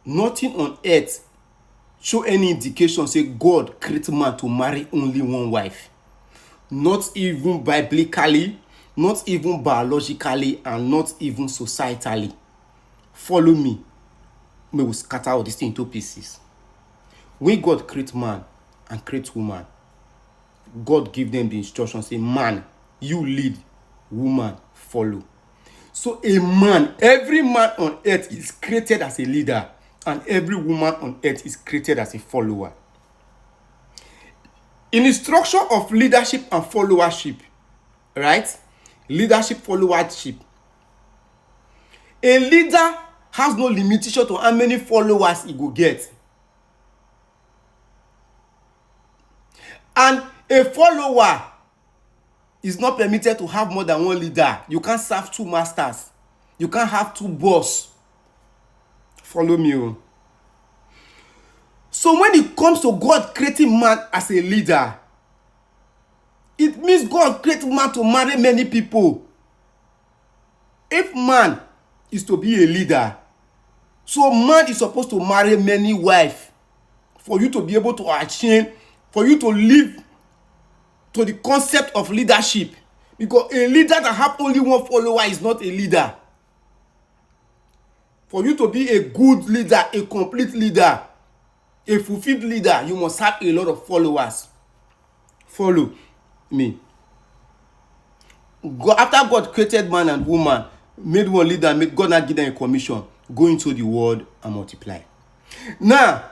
Nothing on earth show any indication say God create man to marry only one wife. Not even biblically, not even biologically, and not even societally. Follow me. May we scatter all this thing into pieces. When God create man and create woman, God give them the instruction, say, man, you lead, woman, follow. So a man, every man on earth is created as a leader, and every woman on earth is created as a follower. In the structure of leadership and followership, right? Leadership, followership. A leader has no limitation to how many followers he go get. And a follower is not permitted to have more than one leader. You can't serve two masters. You can't have two boss. Follow me. So when it comes to God creating man as a leader, it means God created man to marry many people. If man is to be a leader, so man is supposed to marry many wives for you to be able to achieve, for you to live to the concept of leadership. Because a leader that have only one follower is not a leader. For you to be a good leader, a complete leader, a fulfilled leader, you must have a lot of followers. Follow me. After God created man and woman, made one leader, made God not give them a commission, go into the world and multiply. Now,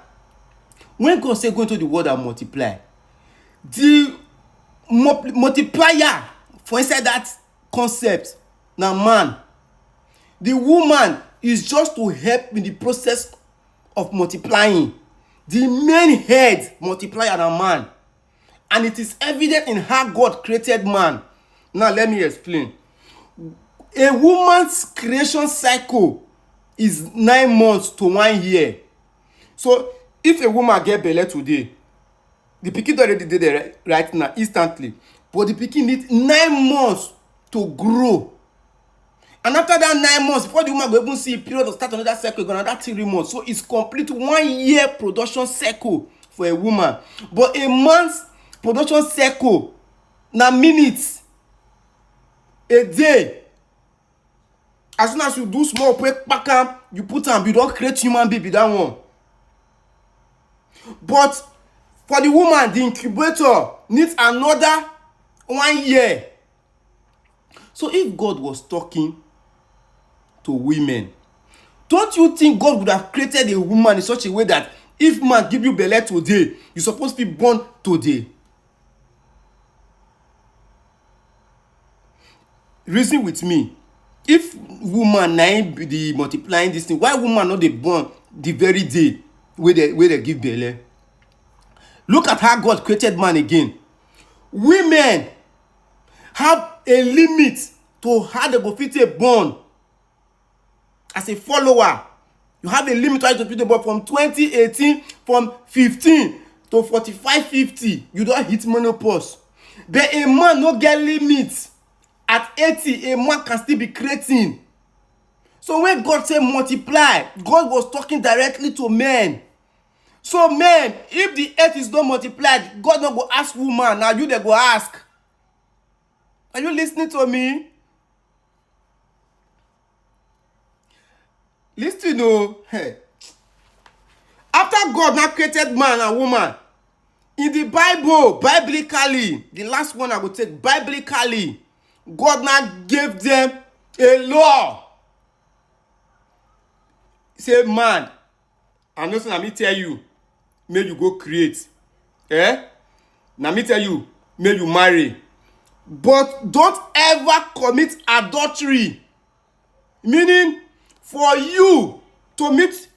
when God say go into the world and multiply, the multiplier for inside that concept, now man, the woman is just to help in the process of multiplying. The main head multiplier na man, and it is evident in how God created man. Now let me explain. A woman's creation cycle is 9 months to 1 year. So if a woman get belle today, the pikin already dey there right now instantly, but the pikin need 9 months to grow. And after that 9 months, before the woman go even see a period to start another cycle, go another 3 months. So it's complete 1 year production cycle for a woman. But a man's production cycle na minutes, a day. As soon as you do small break back, you put am, you don't create human baby that one. But for the woman, the incubator needs another 1 year. So if God was talking to women, don't you think God would have created a woman in such a way that if man give you belle today, you're supposed to be born today? Reason with me. If woman na be the multiplying this thing, why woman not dey born the very day where they give belle? Look at how God created man again. Women have a limit to how they go fit a born. As a follower, you have a limit to how to fit a born from 2018, from 15 to 45, 50. You don't hit menopause. But a man no get limit. At 80, a man can still be creating. So when God said multiply, God was talking directly to men. So men, if the earth is not multiplied, God not go ask woman. Now you they go ask. Are you listening to me? Listen, no. Hey. After God now created man and woman, in the Bible, biblically, the last one I will take, biblically, God now gave them a law. He said, man, and listen, let me tell you, may you go create. Now me tell you, may you marry. But don't ever commit adultery. Meaning, for you to meet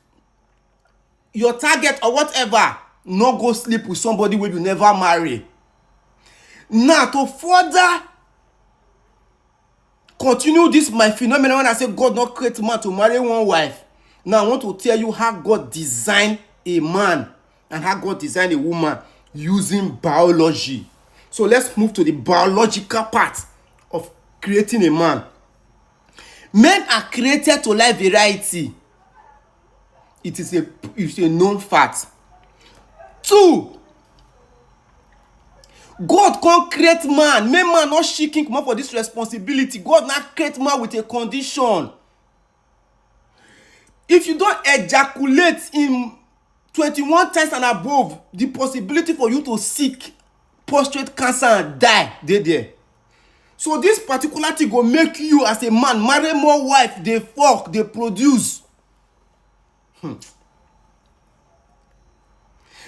your target or whatever, no go sleep with somebody where you never marry. Now, to further continue this my phenomenon when I say God not create man to marry one wife. Now I want to tell you how God designed a man and how God designed a woman using biology. So let's move to the biological part of creating a man. Men are created to like variety. It's a known fact. 2, God can't create man, make man not shaking comot for this responsibility. God not create man with a condition. If you don't ejaculate in 21 times and above, the possibility for you to sick prostate cancer and die dey there. So this particular thing go make you as a man marry more wife, dey fuck, dey produce.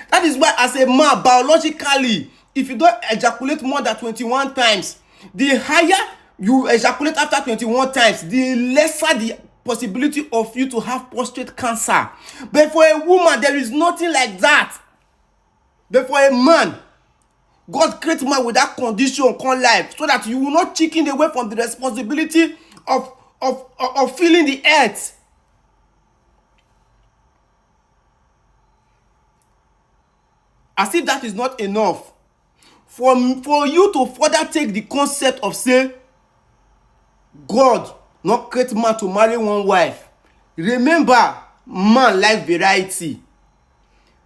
That is why as a man, biologically, if you don't ejaculate more than 21 times, the higher you ejaculate after 21 times, the lesser the possibility of you to have prostate cancer. But for a woman, there is nothing like that. But for a man, God create man with that condition called life, so that you will not chicken away from the responsibility of filling the earth. As if that is not enough, for you to further take the concept of say God not create man to marry one wife. Remember, man like variety.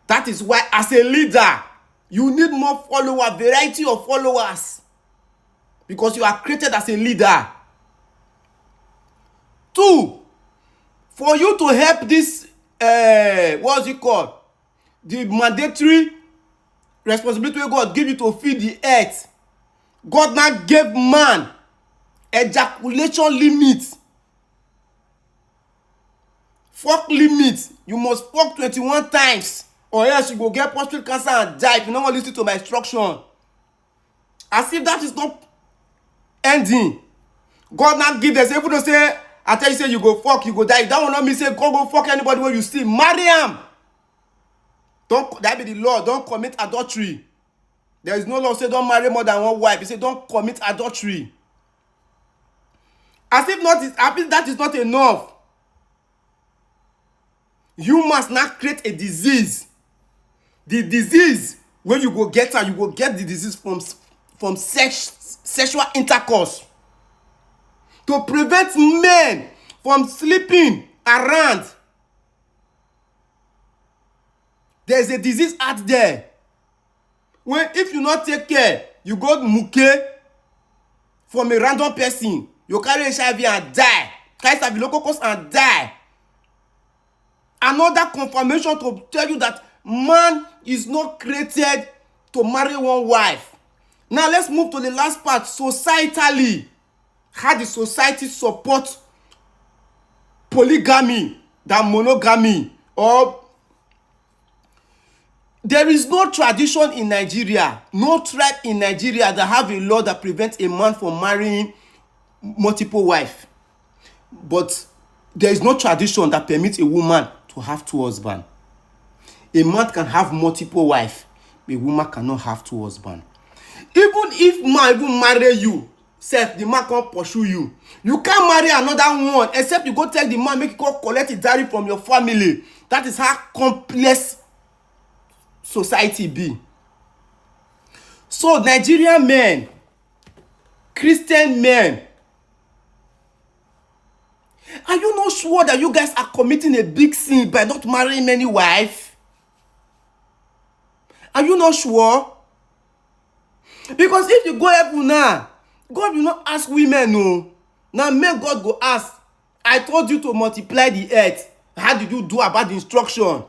That is why as a leader, you need more followers, variety of followers, because you are created as a leader. 2, for you to help this what's it called, the mandatory responsibility wey God give you to feed the earth, God now gave man ejaculation limit, fuck limit. You must fuck 21 times or else you go get prostate cancer and die if you no wan lis ten to my instruction. As if that is not ending, God now give them, say even though say I tell you say you go fuck, you go die, that will not mean say God go fuck anybody wey you see. Marry am. Don't, that be the law. Don't commit adultery. There is no law say don't marry more than one wife. He say don't commit adultery. As if that is not enough, you must not create a disease. The disease, when you go get her, you go get the disease from sexual intercourse. To prevent men from sleeping around. There is a disease out there. When if you not take care, you go muke from a random person, you carry HIV and die, carry staphylococcus and die. Another confirmation to tell you that man is not created to marry one wife. Now let's move to the last part. Societally, how the society support polygamy than monogamy. Or there is no tradition in Nigeria, no tribe in Nigeria that have a law that prevents a man from marrying multiple wives. But there is no tradition that permits a woman to have 2 husbands. A man can have multiple wives, a woman cannot have 2 husbands. Even if man even marry you, the man can't pursue you. You can't marry another one except you go tell the man make you go collect a dowry from your family. That is how complex society be. So Nigerian men, Christian men, are you not sure that you guys are committing a big sin by not marrying many wives? Are you not sure? Because if you go heaven now, God will not ask women, no. Now men God go ask, I told you to multiply the earth. How did you do about the instruction?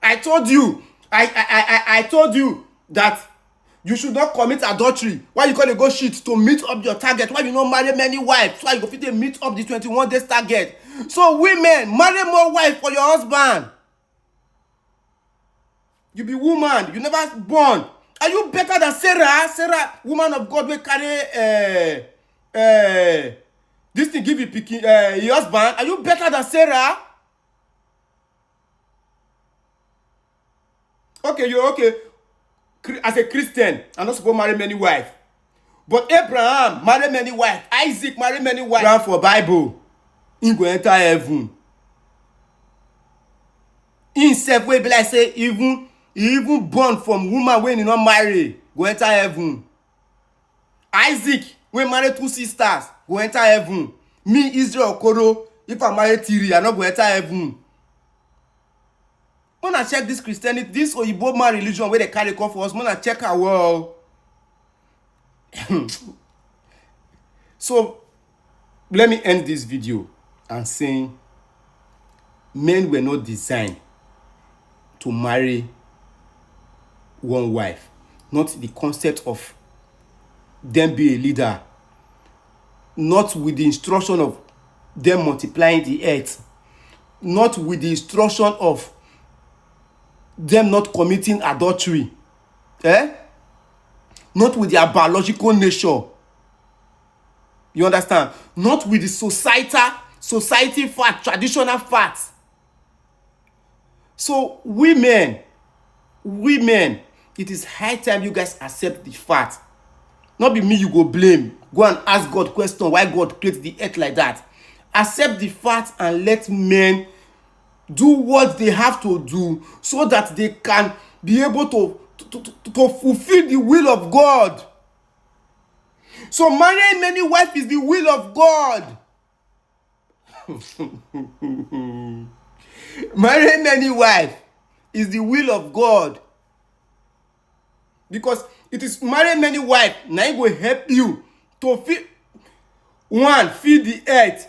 I told you, I told you that you should not commit adultery. Why you gonna go shit to meet up your target? Why you not marry many wives? Why you go fit meet up the 21 days target? So women, marry more wives for your husband. You be woman, you never born. Are you better than Sarah? Sarah, woman of God, will carry this thing give you picking your husband. Are you better than Sarah? Okay, you're okay. As a Christian, I'm not supposed to marry many wives. But Abraham married many wives. Isaac married many wives. Abraham for Bible, he go enter heaven. Himself wey be like say he even born from woman wey he not marry, go enter heaven. Isaac wey marry 2 sisters, go enter heaven. Me Israel Okoro, if I marry 3, I not go enter heaven. Una check this Christianity, this Oyibo man religion wey dey carry come for us. Una check am well. So let me end this video and saying men were not designed to marry one wife. Not the concept of them be a leader. Not with the instruction of them multiplying the earth. Not with the instruction of them not committing adultery. Not with their biological nature. You understand? Not with the society fact, traditional facts. So women, it is high time you guys accept the fact. Not be me you go blame. Go and ask God question why God created the earth like that. Accept the fact and let men do what they have to do so that they can be able to fulfill the will of God. So marrying many wives is the will of God. Marrying many wives is the will of God. Because it is marrying many wives now it will help you to feed the earth.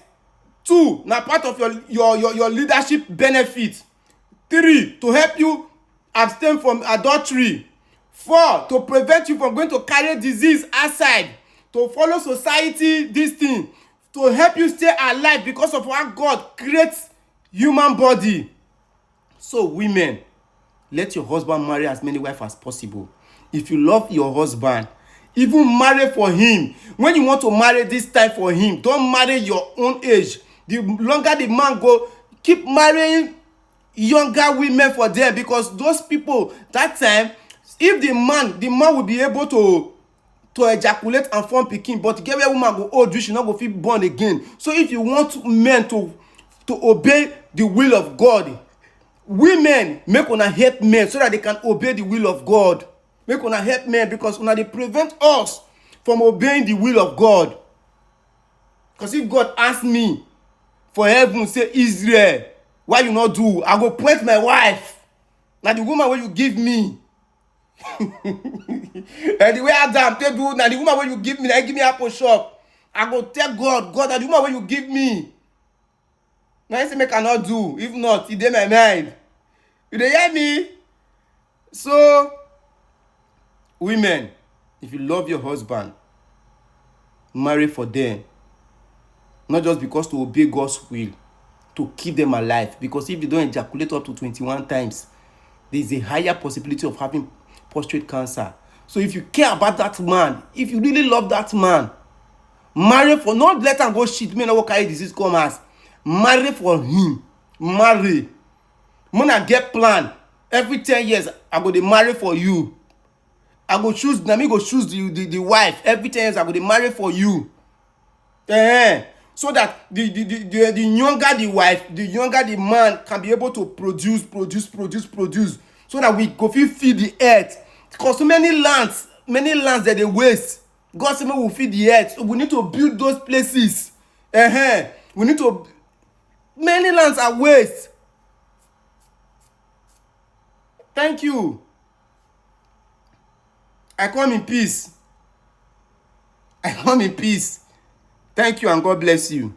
2, na part of your leadership benefit. 3, to help you abstain from adultery. 4, to prevent you from going to carry disease outside. To follow society, this thing. To help you stay alive because of how God creates human body. So women, let your husband marry as many wives as possible. If you love your husband, even marry for him. When you want to marry this time for him, don't marry your own age. The longer the man go, keep marrying younger women for them, because those people that time, if the man will be able to ejaculate and form pikin, but get where woman go old, she not go fit born again. So if you want men to obey the will of God, women make una help men so that they can obey the will of God. Make una help men, because una dey prevent us from obeying the will of God. Because if God ask me for heaven, say Israel, why you not do? I go point my wife. Now the woman wey you give me. And the way Adam take do, now the woman wey you give me, now give me apple shop. I go tell God, na the woman wey you give me. Now you say make I not do. If not, it dey my mind. You dey hear me? So women, if you love your husband, marry for them. Not just because to obey God's will, to keep them alive. Because if you don't ejaculate up to 21 times, there is a higher possibility of having prostate cancer. So if you care about that man, if you really love that man, marry for, not let am go shit, may not carry disease come as. Marry for him. Marry. Mona get plan. Every 10 years, I go dey marry for you. I go choose, na me go choose the wife. Every 10 years, I go dey marry for you. So that the younger the wife, the younger the man can be able to produce. So that we go feed the earth. Because so many lands that they waste. God said we will feed the earth. So we need to build those places. We need to. Many lands are waste. Thank you. I come in peace. Thank you and God bless you.